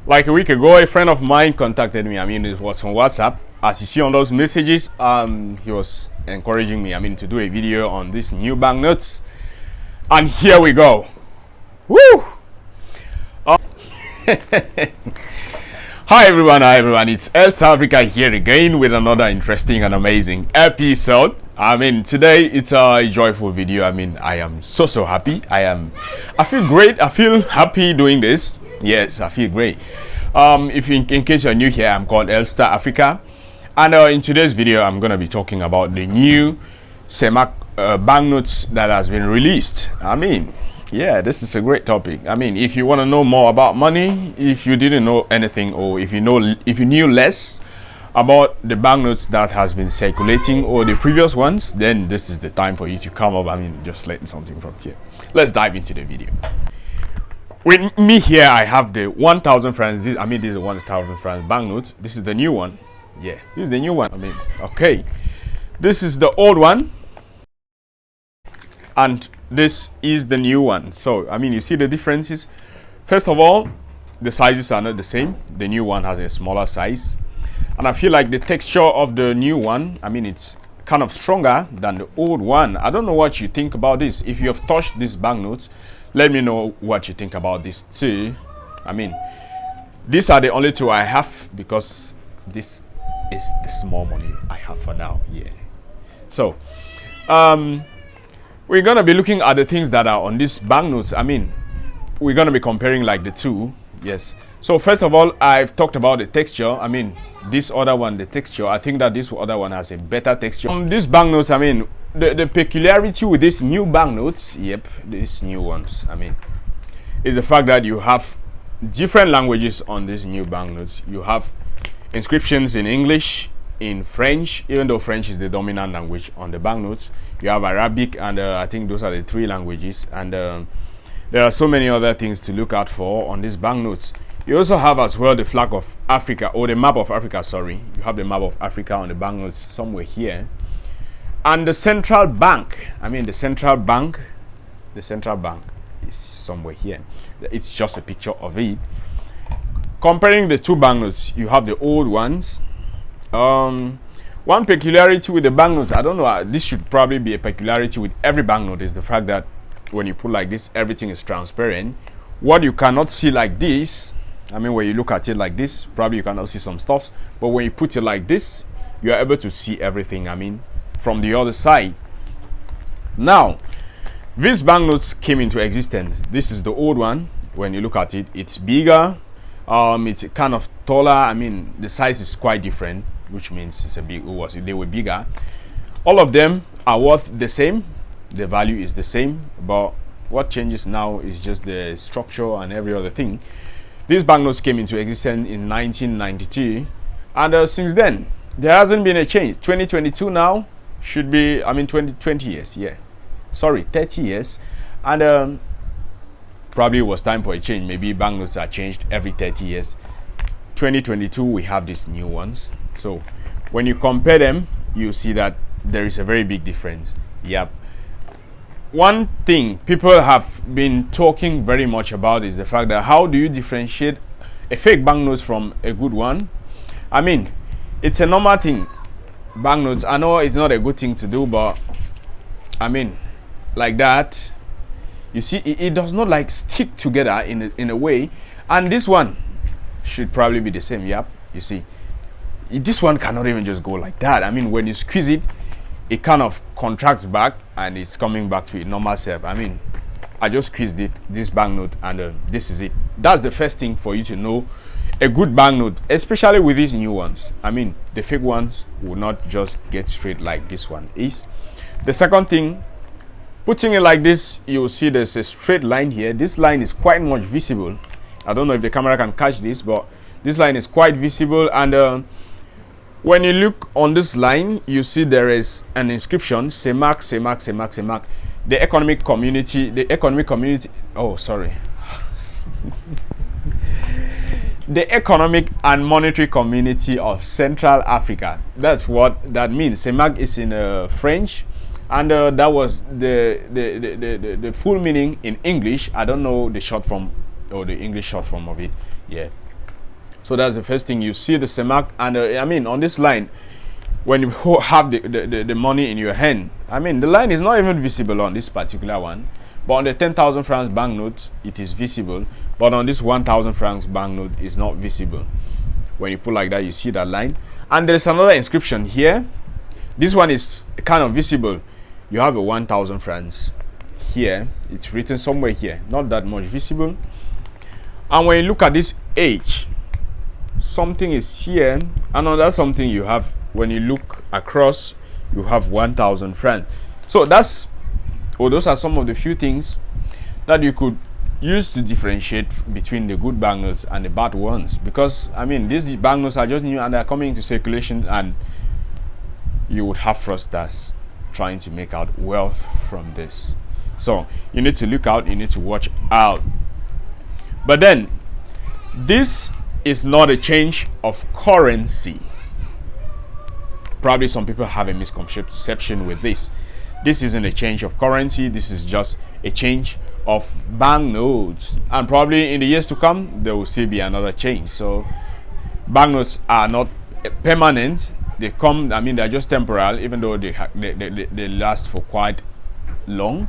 Like a week ago, a friend of mine contacted me. I mean, it was on WhatsApp. As you see on those messages, he was encouraging me, to do a video on these new banknotes. And here we go. Woo! Hi everyone, it's South Africa here again with another interesting and amazing episode. Today it's a joyful video. I am so happy. I feel great. I feel happy doing this. Yes, I feel great. If in case you're new here, I'm called South Africa, and in today's video I'm gonna be talking about the new CEMAC banknotes that has been released. Yeah, this is a great topic. If you want to know more about money, if you didn't know anything, or if you knew less about the banknotes that has been circulating or the previous ones, then this is the time for you to come up. Just learn something from here. Let's dive into the video. With me here, I have the 1,000 francs. This is the 1,000 francs banknote. This is the new one. Yeah, this is the new one. Okay, this is the old one, and this is the new one. So you see the differences. First of all, the sizes are not the same. The new one has a smaller size, and I feel like the texture of the new one, it's kind of stronger than the old one. I don't know what you think about this. If you have touched these banknotes, let me know what you think about this too. These are the only two I have, because this is the small money I have for now. Yeah, so we're gonna be looking at the things that are on these banknotes. We're gonna be comparing like the two. Yes, so first of all, I've talked about the texture. This other one, the texture, I think that this other one has a better texture. These banknotes, the peculiarity with these new banknotes, these new ones, is the fact that you have different languages on these new banknotes. You have inscriptions in English, in French, even though French is the dominant language on the banknotes. You have Arabic, and I think those are the three languages, and there are so many other things to look out for on these banknotes. You also have as well the flag of Africa, or the map of Africa, sorry. You have the map of Africa on the banknotes somewhere here. And the central bank, the central bank is somewhere here. It's just a picture of it. Comparing the two banknotes, you have the old ones. One peculiarity with the banknotes, I don't know, this should probably be a peculiarity with every banknote, is the fact that when you put like this, everything is transparent. What you cannot see like this, when you look at it like this, probably you cannot see some stuff, but when you put it like this, you are able to see everything, from the other side. Now, these banknotes came into existence. This is the old one. When you look at it, it's bigger, it's kind of taller. The size is quite different, which means they were bigger. All of them are worth the same. The value is the same, but what changes now is just the structure and every other thing. These banknotes came into existence in 1992, and since then there hasn't been a change. 2022 now should be 20 years, yeah, sorry, 30 years, and probably it was time for a change. Maybe banknotes are changed every 30 years. 2022 we have these new ones. So when you compare them, you see that there is a very big difference. Yep. One thing people have been talking very much about is the fact that how do you differentiate a fake banknote from a good one? It's a normal thing. Banknotes, I know it's not a good thing to do, but like that, you see, it does not like stick together in a way, and this one should probably be the same. Yep, you see, this one cannot even just go like that. When you squeeze it, it kind of contracts back and it's coming back to its normal self. I just squeezed this banknote, and this is it. That's the first thing for you to know a good banknote, especially with these new ones. The fake ones will not just get straight like this one is. The second thing, putting it like this, you'll see there's a straight line here. This line is quite much visible. I don't know if the camera can catch this, but this line is quite visible, and when you look on this line, you see there is an inscription, CEMAC, CEMAC, CEMAC, CEMAC. The economic community, oh sorry. The Economic and Monetary Community of Central Africa. That's what that means. CEMAC is in French, and that was the full meaning in English. I don't know the short form or the English short form of it. Yeah, So that's the first thing. You see the CEMAC, and I mean, on this line, when you have the money in your hand, I mean, the line is not even visible on this particular one, but on the 10,000 francs banknote it is visible, but on this 1,000 francs banknote is not visible. When you put like that, you see that line. And there's another inscription here. This one is kind of visible. You have a 1,000 francs here. It's written somewhere here, not that much visible. And when you look at this H, something is here, and on that something you have, when you look across, you have 1,000 francs. So that's, or those are some of the few things that you could use to differentiate between the good banknotes and the bad ones. Because I mean, these banknotes are just new and they're coming into circulation, and you would have fraudsters trying to make out wealth from this. So you need to look out, you need to watch out. But then, this is not a change of currency. Probably some people have a misconception with this. This isn't a change of currency, this is just a change of banknotes. And probably in the years to come, there will still be another change. So banknotes are not permanent. They come, I mean, they're just temporal, even though they last for quite long.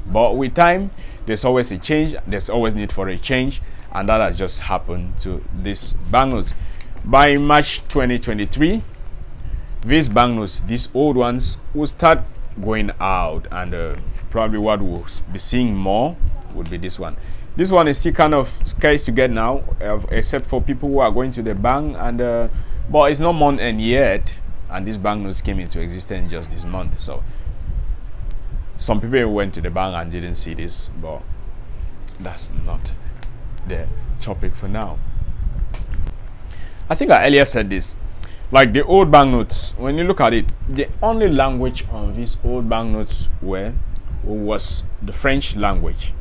But with time, there's always a change, there's always need for a change, and that has just happened to this banknotes. By March 2023, these banknotes, these old ones, will start going out, and probably what we'll be seeing more would be this one. This one is still kind of scarce to get now, except for people who are going to the bank, and but it's not month end yet, and these banknotes came into existence just this month. So some people went to the bank and didn't see this, but that's not the topic for now. I think I earlier said this, like the old banknotes, when you look at it, the only language on these old banknotes was the French language.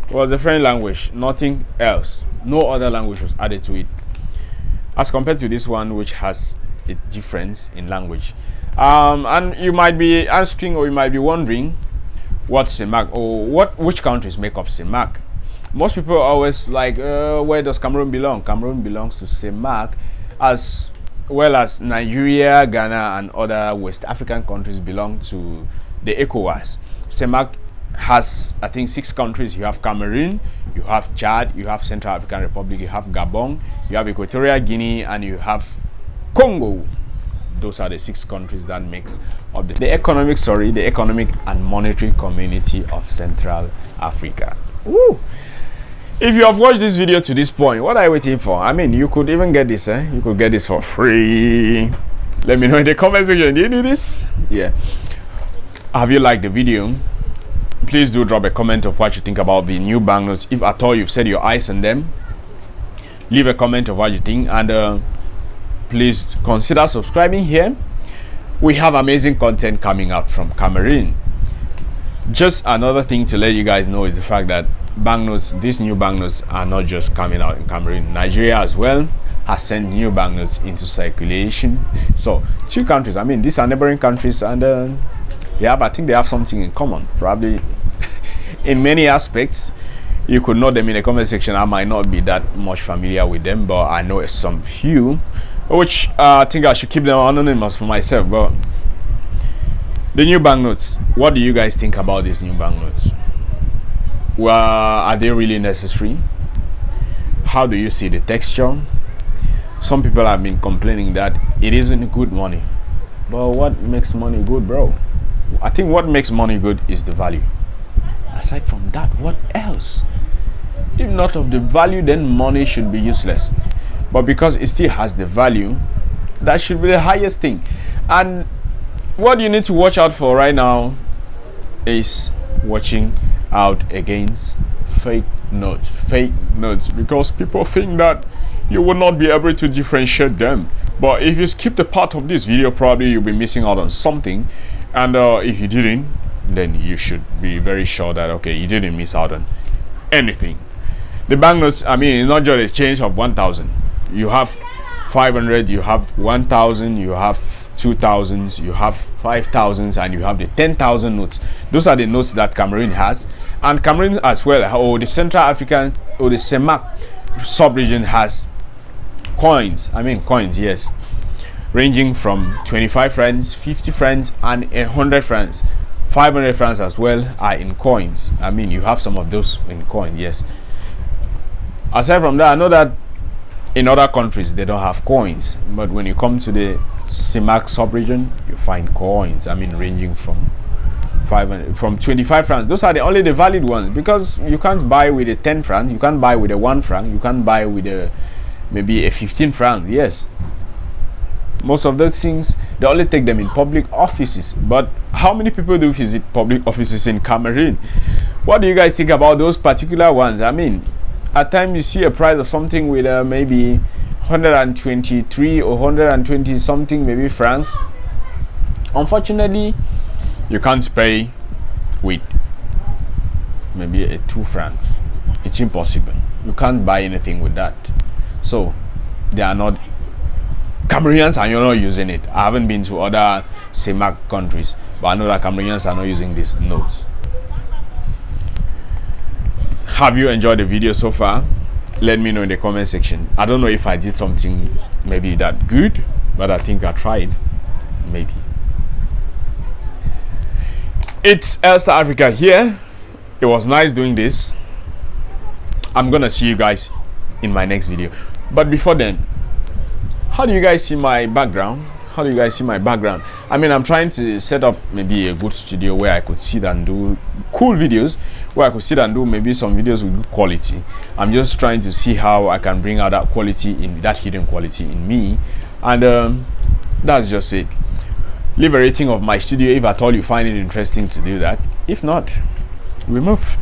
It was the French language, nothing else. No other language was added to it, as compared to this one, which has a difference in language. And you might be asking, or you might be wondering, what CEMAC, or which countries make up CEMAC? Most people are always like, where does Cameroon belong? Cameroon belongs to CEMAC, as well as Nigeria, Ghana, and other West African countries belong to the ECOWAS. CEMAC has, I think, 6 countries. You have Cameroon, you have Chad, you have Central African Republic, you have Gabon, you have Equatorial Guinea, and you have Congo. Those are the 6 countries that makes up the economic story, the economic and monetary community of Central Africa. Woo! If you have watched this video to this point, what are you waiting for? I mean, you could even get this, you could get this for free. Let me know in the comment section. Do you do this? Yeah. Have you liked the video? Please do drop a comment of what you think about the new banknotes. If at all you've set your eyes on them, leave a comment of what you think, and please consider subscribing here. We have amazing content coming up from Cameroon. Just another thing to let you guys know is the fact that banknotes, these new banknotes, are not just coming out in Cameroon. Nigeria as well has sent new banknotes into circulation. So 2 countries, I mean, these are neighboring countries, and I think they have something in common, probably in many aspects. You could know them in the comment section. I might not be that much familiar with them, but I know some few, which I think I should keep them anonymous for myself. But the new banknotes, what do you guys think about these new banknotes? Well, are they really necessary? How do you see the texture? Some people have been complaining that it isn't good money. But what makes money good, bro? I think what makes money good is the value. Aside from that, what else? If not of the value, then money should be useless. But because it still has the value, that should be the highest thing. And what you need to watch out for right now is watching out against fake notes, because people think that you will not be able to differentiate them. But if you skip the part of this video, probably you'll be missing out on something. And if you didn't, then you should be very sure that, okay, you didn't miss out on anything. The banknotes, I mean, it's not just a change of 1,000. You have 500, you have 1,000, you have 2,000s, you have 5,000s, and you have the 10,000 notes. Those are the notes that Cameroon has, and Cameroon as well, or the Central African, or the CEMAC sub-region, has coins. I mean coins, yes, ranging from 25 francs, 50 francs, and 100 francs. 500 francs as well are in coins. I mean, you have some of those in coins, yes. Aside from that, I know that in other countries they don't have coins, but when you come to the CEMAC sub-region, you find coins. I mean, ranging from 25 francs. Those are only the valid ones, because you can't buy with a 10 francs, you can't buy with a 1 franc, you can't buy with a maybe a 15 francs. Yes, most of those things they only take them in public offices. But how many people do visit public offices in Cameroon? What do you guys think about those particular ones? I mean, at times you see a price of something with maybe 123 or 120 something maybe francs. Unfortunately, you can't pay with maybe a 2 francs. It's impossible. You can't buy anything with that. So they are not Cameroonians, and you're not using it. I haven't been to other CEMAC countries, but I know that Cameroonians are not using these notes. Have you enjoyed the video so far? Let me know in the comment section. I don't know if I did something maybe that good, but I think I tried. Maybe. It's Elstar Africa here. It was nice doing this. I'm gonna see you guys in my next video, but before then, how do you guys see my background? How do you guys see my background? I mean, I'm trying to set up maybe a good studio where I could sit and do cool videos, where I could sit and do maybe some videos with good quality. I'm just trying to see how I can bring out that quality, in that hidden quality in me, and that's just it. Leave a rating of my studio if at all you find it interesting to do that. If not, we move.